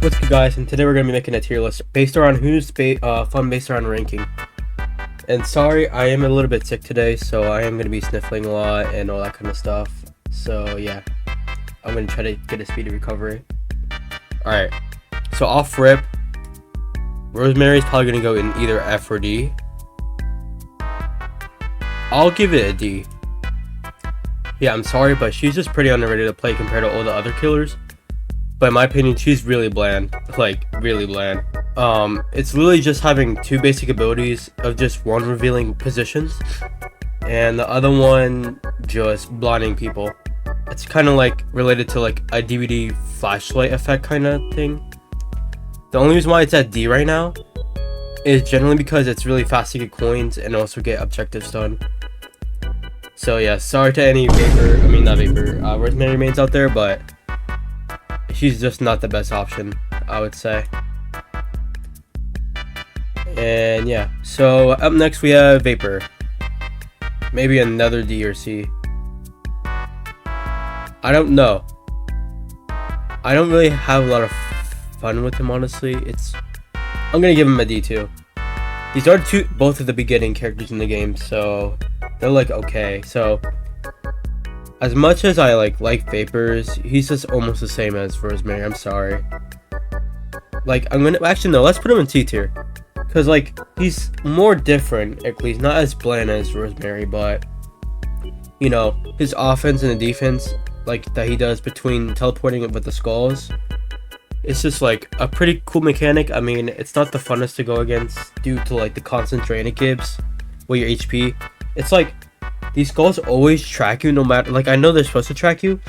What's good, guys? And today we're gonna be making a tier list based around who's fun based around ranking. And sorry, I am a little bit sick today, so I am gonna be sniffling a lot and all that kind of stuff. So yeah, I'm gonna try to get a speedy recovery. All right. So off rip, Rosemary is probably gonna go in either F or D. I'll give it a D. Yeah, I'm sorry, but she's just pretty underrated to play compared to all the other killers. But in my opinion, she's really bland. Like, really bland. It's literally just having two basic abilities of just one revealing positions, and the other one just blinding people. It's kind of like related to like a DVD flashlight effect kind of thing. The only reason why it's at D right now is generally because it's really fast to get coins and also get objectives done. So yeah, sorry to any Rosemary mains out there, but she's just not the best option, I would say. And yeah, so up next we have Vapor. Maybe another D or C. I don't know. I don't really have a lot of fun with him, honestly. I'm gonna give him a D too. These are both of the beginning characters in the game, so they're like okay. So as much as I like Vapors, he's just almost the same as Rosemary. I'm sorry. Like, actually no, let's put him in C tier, because like he's more different. At least not as bland as Rosemary, but you know, his offense and the defense like that he does between teleporting with the skulls, it's just like a pretty cool mechanic. I mean, it's not the funnest to go against due to like the constant drain it gives with your HP. It's like these skulls always track you no matter, like, I know they're supposed to track you,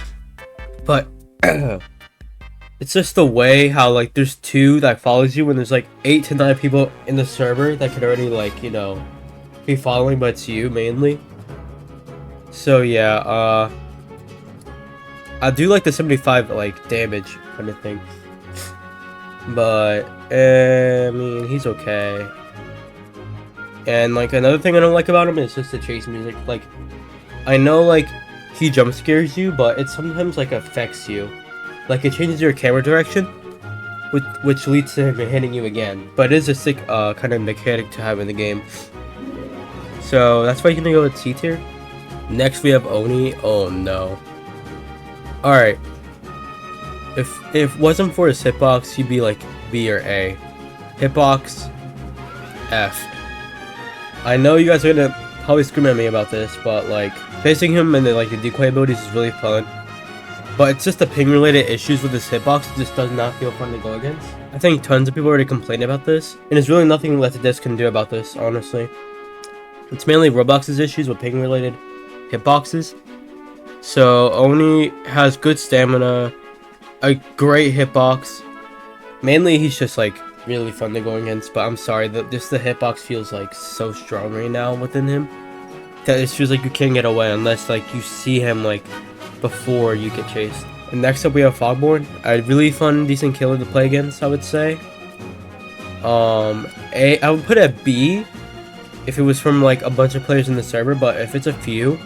but it's just the way how like there's two that follows you when there's like 8 to 9 people in the server that could already like, you know, be following, but it's you mainly. So yeah, I do like the 75 like damage kind of thing, but I mean, he's okay. And like another thing I don't like about him is just the chase music. Like, I know like he jump scares you, but it sometimes like affects you. Like, it changes your camera direction, which leads to him hitting you again. But it is a sick kind of mechanic to have in the game. So that's why you're gonna go with C tier. Next we have Oni. Oh no. Alright. If it wasn't for his hitbox, he'd be like B or A. Hitbox, F. I know you guys are gonna probably scream at me about this, but like facing him and the decoy abilities is really fun. But it's just the ping related issues with his hitbox. It just does not feel fun to go against. I think tons of people already complained about this, and there's really nothing Let the Disc can do about this, honestly. It's mainly Roblox's issues with ping related hitboxes. So Oni has good stamina, a great hitbox. Mainly he's just like really fun to go against, but I'm sorry that just the hitbox feels like so strong right now within him that it feels like you can't get away unless like you see him like before you get chased. And next up we have Fogborn, a really fun, decent killer to play against, I would say. I would put a B if it was from like a bunch of players in the server, but if it's a few,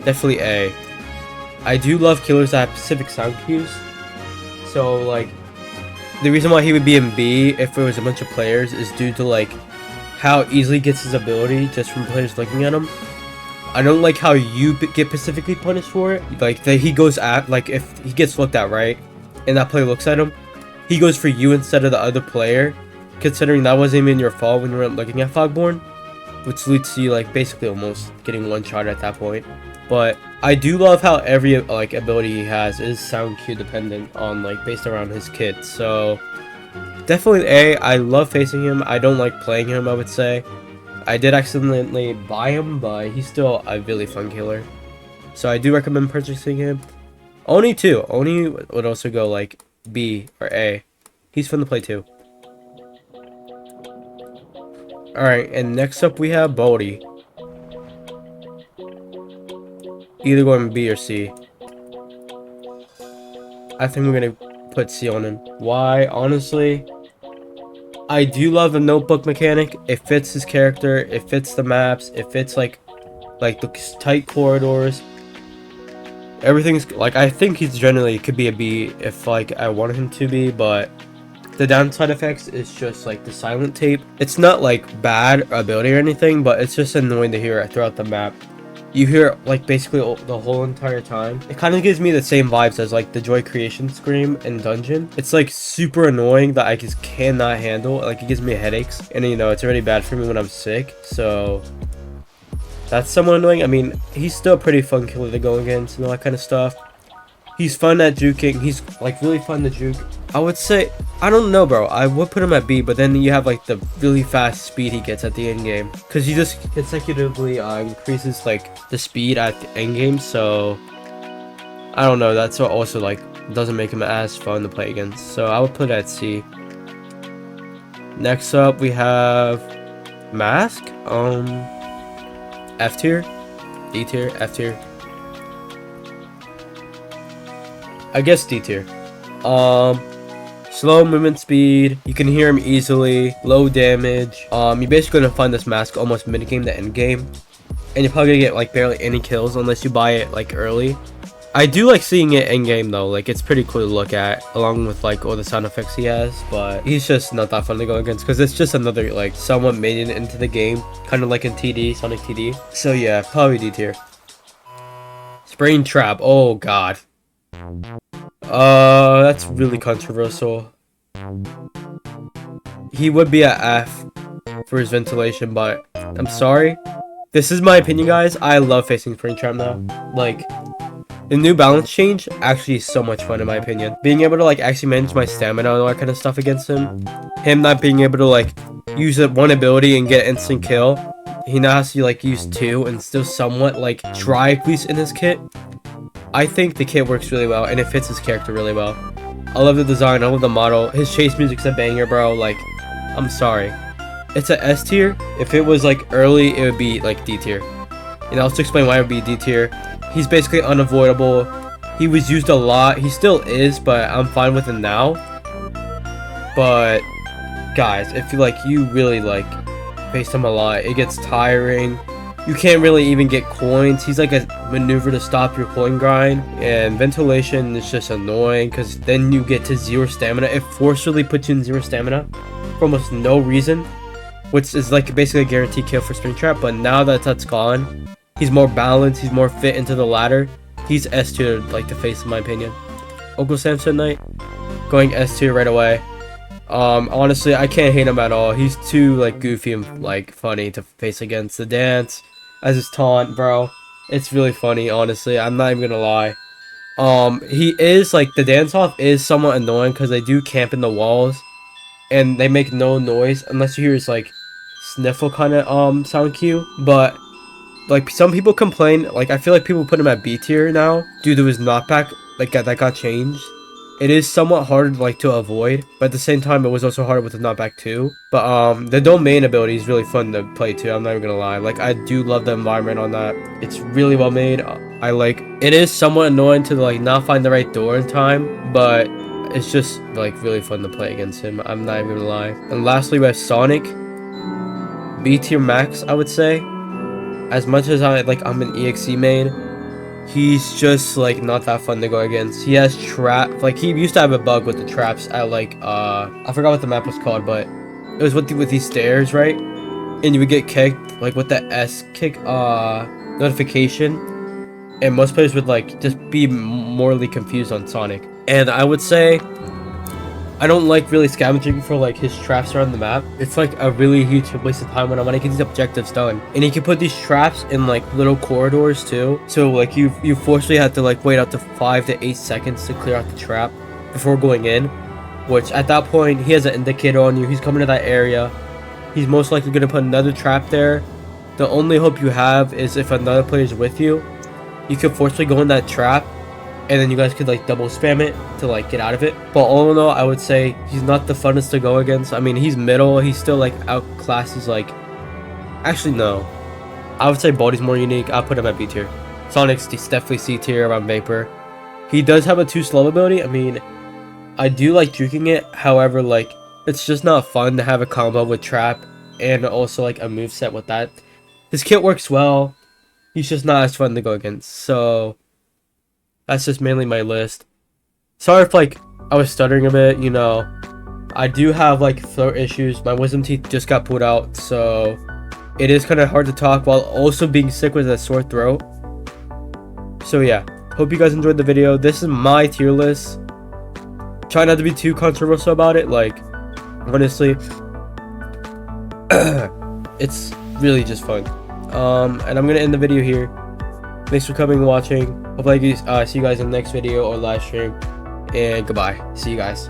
definitely A. I do love killers that have specific sound cues, so like the reason why he would be in B if it was a bunch of players is due to like how easily he gets his ability just from players looking at him. I don't like how you get specifically punished for it. Like that he goes at, like if he gets looked at, right, and that player looks at him, he goes for you instead of the other player, considering that wasn't even your fault when you were looking at Fogborn, which leads to you like basically almost getting one shot at that point. But I do love how every like ability he has is sound cue dependent on like based around his kit. So definitely A. I love facing him. I don't like playing him, I would say. I did accidentally buy him, but he's still a really fun killer. So I do recommend purchasing him. Oni too. Oni would also go like B or A. He's fun to play too. Alright, and next up we have Baldi. Either going B or C. I think we're gonna put C on him. Why? Honestly, I do love the notebook mechanic. It fits his character. It fits the maps. It fits like the tight corridors. Everything's like, I think he's generally could be a B if like I wanted him to be, but The downside effects is just like the silent tape. It's not like bad ability or anything, but it's just annoying to hear it throughout the map. You hear it like basically the whole entire time. It kind of gives me the same vibes as like the Joy Creation Scream in Dungeon. It's like super annoying that I just cannot handle. Like it gives me headaches, and you know it's already bad for me when I'm sick. So that's somewhat annoying. I mean, he's still a pretty fun killer to go against and all that kind of stuff. He's fun at juking. He's like really fun to juke. I would say, I don't know, bro. I would put him at B, but then you have like the really fast speed he gets at the end game, because he just consecutively increases like the speed at the end game. So I don't know. That's what also like doesn't make him as fun to play against. So I would put it at C. Next up, we have Mask. F tier, D tier, F tier. I guess D tier. Slow movement speed, you can hear him easily, low damage. You're basically gonna find this mask almost mid-game to end game, and you're probably gonna get like barely any kills unless you buy it like early. I do like seeing it in game though, like it's pretty cool to look at, along with like all the sound effects he has, but he's just not that fun to go against because it's just another like someone made it into the game, kind of like in TD, Sonic TD. So yeah, probably D tier. Springtrap, oh god. That's really controversial. He would be at F for his ventilation, but I'm sorry. This is my opinion, guys. I love facing Springtrap now. Like, the new balance change actually is so much fun in my opinion. Being able to like actually manage my stamina and all that kind of stuff against him. Him not being able to like use that one ability and get instant kill. He now has to like use two and still somewhat like try at least in his kit. I think the kit works really well and it fits his character really well. I love the design, I love the model. His chase music's a banger, bro. Like, I'm sorry. It's a S tier. If it was like early, it would be like D tier. And I'll just explain why it would be D tier. He's basically unavoidable. He was used a lot. He still is, but I'm fine with him now. But guys, if you really like face him a lot, it gets tiring. You can't really even get coins. He's like a maneuver to stop your coin grind. And ventilation is just annoying because then you get to 0 stamina. It forcibly puts you in 0 stamina for almost no reason, which is like basically a guaranteed kill for Springtrap. But now that that's gone, he's more balanced. He's more fit into the ladder. He's S tier like to face in my opinion. Uncle Samsonite, going S tier right away. Honestly, I can't hate him at all. He's too like goofy and like funny to face against. The dance as his taunt, bro, it's really funny. Honestly, I'm not even gonna lie. He is like, the dance off is somewhat annoying because they do camp in the walls and they make no noise unless you hear his like sniffle kind of sound cue. But like some people complain, like I feel like people put him at B tier now due to his knockback like that got changed. It is somewhat hard like to avoid, but at the same time it was also hard with the knockback too. But the domain ability is really fun to play too. I'm not even gonna lie. Like I do love the environment on that. It's really well made. I like it. Is somewhat annoying to like not find the right door in time, but it's just like really fun to play against him. I'm not even gonna lie. And lastly, we have Sonic. B tier max, I would say. As much as I'm an EXE main, he's just like not that fun to go against. He has trap, like he used to have a bug with the traps at like I forgot what the map was called, but it was with these stairs, right? And you would get kicked like with the S kick notification, and most players would like just be morally confused on Sonic. And I would say I don't like really scavenging for like his traps around the map. It's like a really huge waste of time when I want to get these objectives done. And you can put these traps in like little corridors too. So like you forcibly have to like wait up to 5 to 8 seconds to clear out the trap before going in. Which at that point he has an indicator on you. He's coming to that area. He's most likely going to put another trap there. The only hope you have is if another player is with you, you can forcibly go in that trap. And then you guys could like double spam it to like get out of it. But all in all, I would say he's not the funnest to go against. I mean, he's middle. He still like outclasses like... Actually, no. I would say Baldi's more unique. I'll put him at B tier. Sonic's definitely C tier around Vapor. He does have a 2 slow ability. I mean, I do like juking it. However, like, it's just not fun to have a combo with Trap and also like a moveset with that. His kit works well. He's just not as fun to go against. So that's just mainly my list. Sorry if like I was stuttering a bit, you know. I do have like throat issues. My wisdom teeth just got pulled out, so it is kind of hard to talk while also being sick with a sore throat. So yeah, hope you guys enjoyed the video. This is my tier list. Try not to be too controversial about it. Like, honestly, it's really just fun. And I'm gonna end the video here. Thanks for coming and watching. Hope I see you guys in the next video or live stream. And goodbye. See you guys.